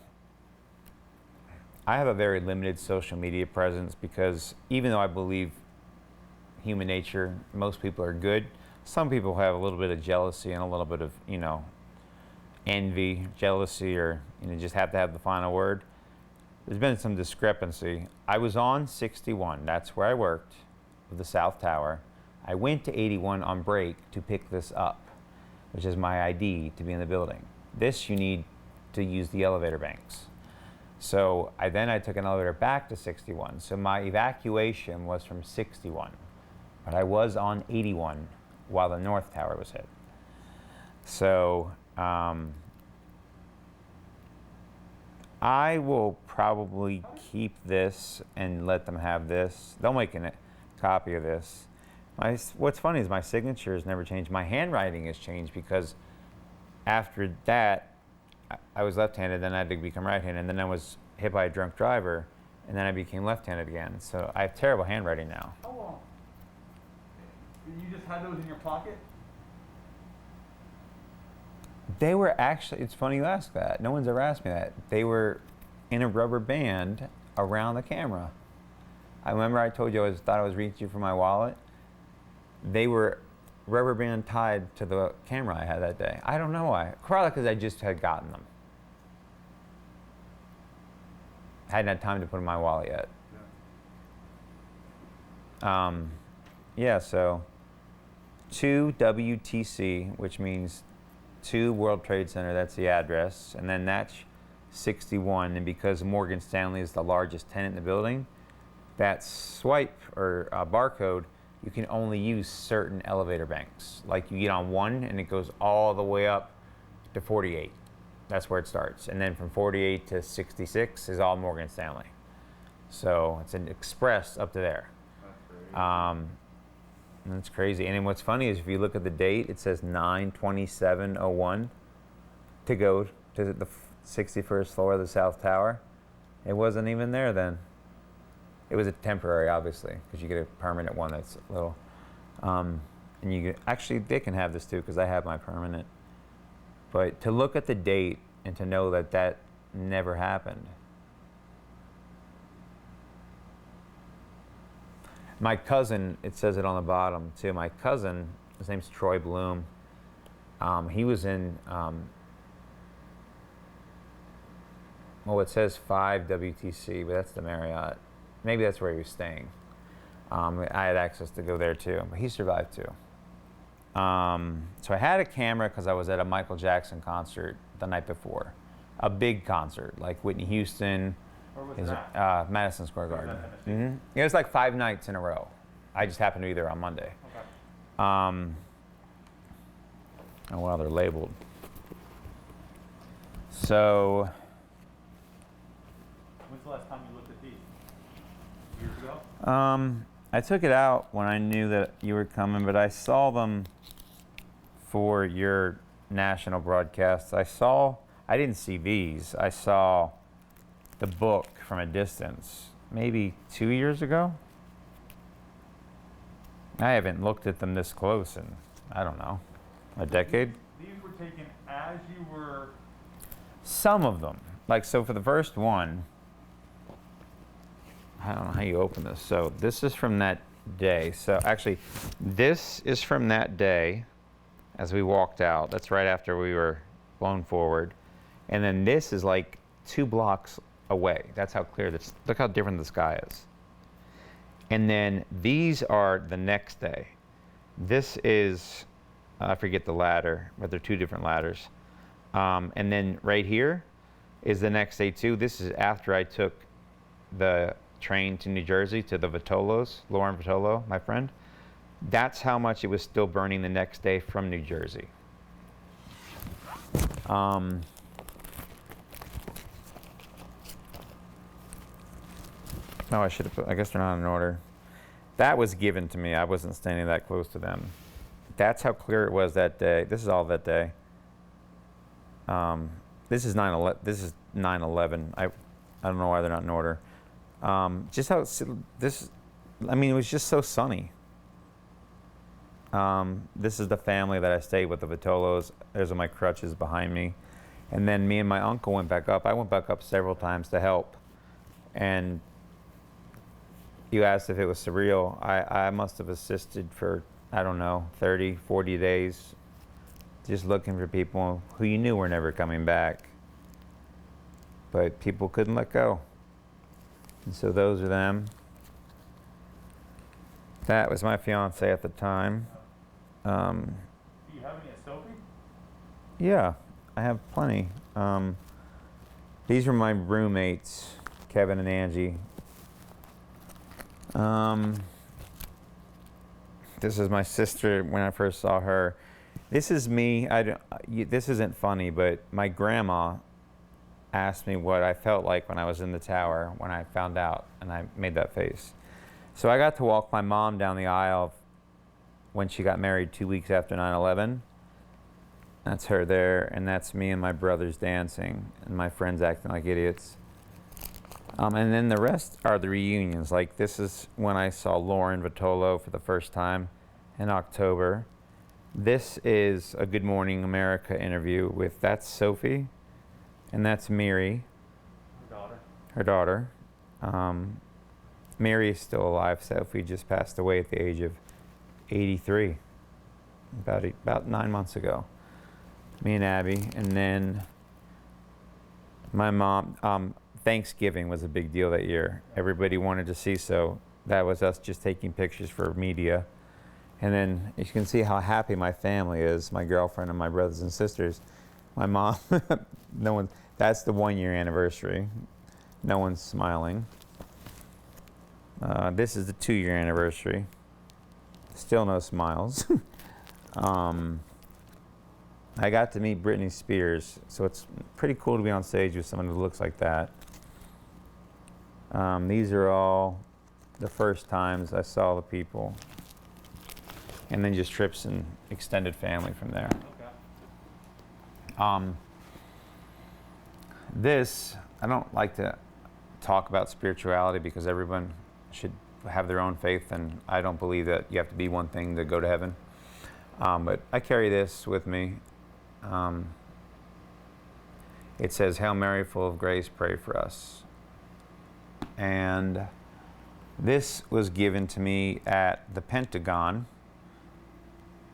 I have a very limited social media presence because even though I believe human nature, most people are good, some people have a little bit of jealousy and a little bit of, envy, jealousy, or, just have to have the final word. There's been some discrepancy. I was on 61, that's where I worked, with the South Tower. I went to 81 on break to pick this up. which is my ID to be in the building. This you need to use the elevator banks. So I took an elevator back to 61. So my evacuation was from 61, but I was on 81 while the North Tower was hit. So I will probably keep this and let them have this. They'll make a copy of this. What's funny is my signature has never changed. My handwriting has changed because after that, I was left-handed, then I had to become right-handed, and then I was hit by a drunk driver, and then I became left-handed again. So I have terrible handwriting now. How long? You just had those in your pocket? They were actually, it's funny you ask that. No one's ever asked me that. They were in a rubber band around the camera. I remember I told you thought I was reaching for my wallet. They were rubber band tied to the camera I had that day. I don't know why. Probably because I just had gotten them. I hadn't had time to put in my wallet yet. Yeah, so 2 WTC, which means 2 World Trade Center, that's the address, and then that's 61, and because Morgan Stanley is the largest tenant in the building, that swipe or barcode, you can only use certain elevator banks. Like you get on 1 and it goes all the way up to 48. That's where it starts. And then from 48 to 66 is all Morgan Stanley. So it's an express up to there. That's great. And it's crazy. And then what's funny is if you look at the date, it says 9/27/01 to go to the 61st floor of the South Tower. It wasn't even there then. It was a temporary, obviously, because you get a permanent one that's a little. And you actually, they can have this too because I have my permanent. But to look at the date and to know that that never happened. My cousin, it says it on the bottom too. My cousin, his name's Troy Bloom. He was in. Well, it says 5 WTC, but that's the Marriott. Maybe that's where he was staying. I had access to go there too, but he survived too. So I had a camera because I was at a Michael Jackson concert the night before. A big concert, like Whitney Houston. Where was that? Madison Square Garden. Was that Tennessee? It was like 5 nights in a row. I just happened to be there on Monday. Okay. Oh wow, they're labeled. So, When's the last time you looked at these? Years ago? I took it out when I knew that you were coming, but I saw them for your national broadcasts. I didn't see these. I saw the book from a distance, maybe 2 years ago. I haven't looked at them this close in, I don't know, a decade? These were taken as you were. Some of them. Like, so for the first one, I don't know how you open this. So this is from that day. So actually, this is from that day as we walked out. That's right after we were blown forward. And then this is like 2 blocks away. That's how clear this, look how different the sky is. And then these are the next day. This is, I forget the ladder, but they're 2 different ladders. And then right here is the next day too. This is after I took the train to New Jersey to the Vitolos, Lauren Vitolo, my friend. That's how much it was still burning the next day from New Jersey. Oh, I should have put, I guess they're not in order. That was given to me. I wasn't standing that close to them. That's how clear it was that day. This is all that day. This is 9/11. This is 9/11. I don't know why they're not in order. Just how this. I mean, it was just so sunny. This is the family that I stayed with, the Vitolos. There's my crutches behind me, and then me and my uncle went back up. I went back up several times to help, and you asked if it was surreal. I must have assisted for, I don't know, 30, 40 days, just looking for people who you knew were never coming back. But people couldn't let go. And so those are them. That was my fiance at the time. Do you have any at Sophie? Yeah, I have plenty. These are my roommates, Kevin and Angie. This is my sister when I first saw her. This is me. This isn't funny, but my grandma asked me what I felt like when I was in the tower when I found out, and I made that face. So I got to walk my mom down the aisle when she got married 2 weeks after 9/11. That's her there, and that's me and my brothers dancing, and my friends acting like idiots. And then the rest are the reunions. Like this is when I saw Lauren Vitolo for the first time in October. This is a Good Morning America interview with, that's Sophie, and that's Mary, her daughter. Mary is still alive. Sophie just passed away at the age of 83, about 9 months ago. Me and Abby, and then my mom. Thanksgiving was a big deal that year. Everybody wanted to see, so that was us just taking pictures for media. And then you can see how happy my family is, my girlfriend and my brothers and sisters. My mom, no one, that's the 1 year anniversary. No one's smiling. This is the 2 year anniversary. Still no smiles. I got to meet Britney Spears, so it's pretty cool to be on stage with someone who looks like that. These are all the first times I saw the people, and then just trips and extended family from there. Okay. This, I don't like to talk about spirituality because everyone should have their own faith, and I don't believe that you have to be one thing to go to heaven. But I carry this with me. It says, "Hail Mary, full of grace, pray for us." And this was given to me at the Pentagon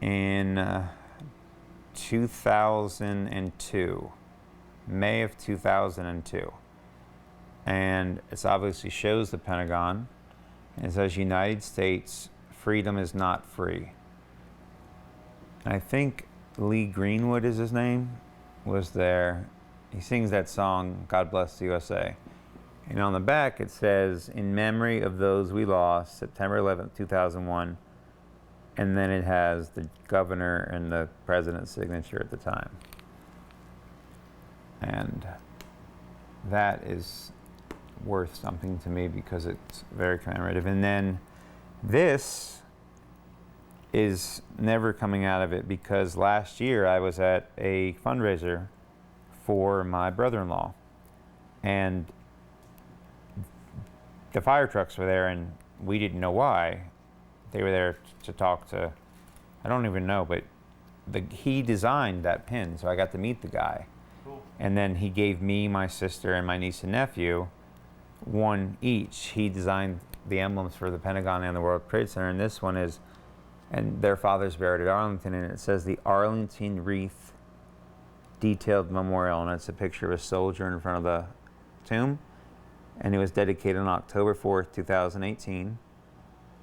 in 2002, May of 2002. And it obviously shows the Pentagon. And it says, "United States, freedom is not free." And I think Lee Greenwood is his name, was there. He sings that song, "God Bless the USA." And on the back it says, "In memory of those we lost, September 11th, 2001. And then it has the governor and the president's signature at the time. And that is worth something to me because it's very commemorative. And then this is never coming out of it because last year I was at a fundraiser for my brother-in-law, and the fire trucks were there, and we didn't know why. They were there to talk to, I don't even know, but he designed that pin, so I got to meet the guy. Cool. And then he gave me, my sister, and my niece and nephew one each. He designed the emblems for the Pentagon and the World Trade Center, and this one is, and their father's buried at Arlington, and it says the Arlington Wreath Detailed Memorial, and it's a picture of a soldier in front of the tomb, and it was dedicated on October 4th, 2018,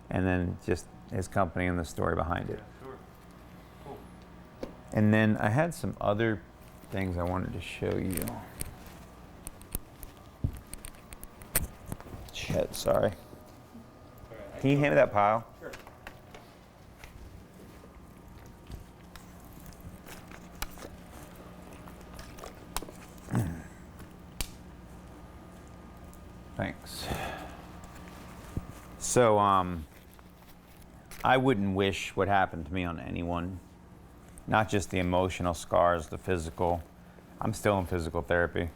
and then just his company and the story behind it. Yeah, sure. Cool. And then I had some other things I wanted to show you. Shit, sorry. All right, Can you hand me that pile? Sure. Thanks. So, I wouldn't wish what happened to me on anyone. Not just the emotional scars, the physical. I'm still in physical therapy.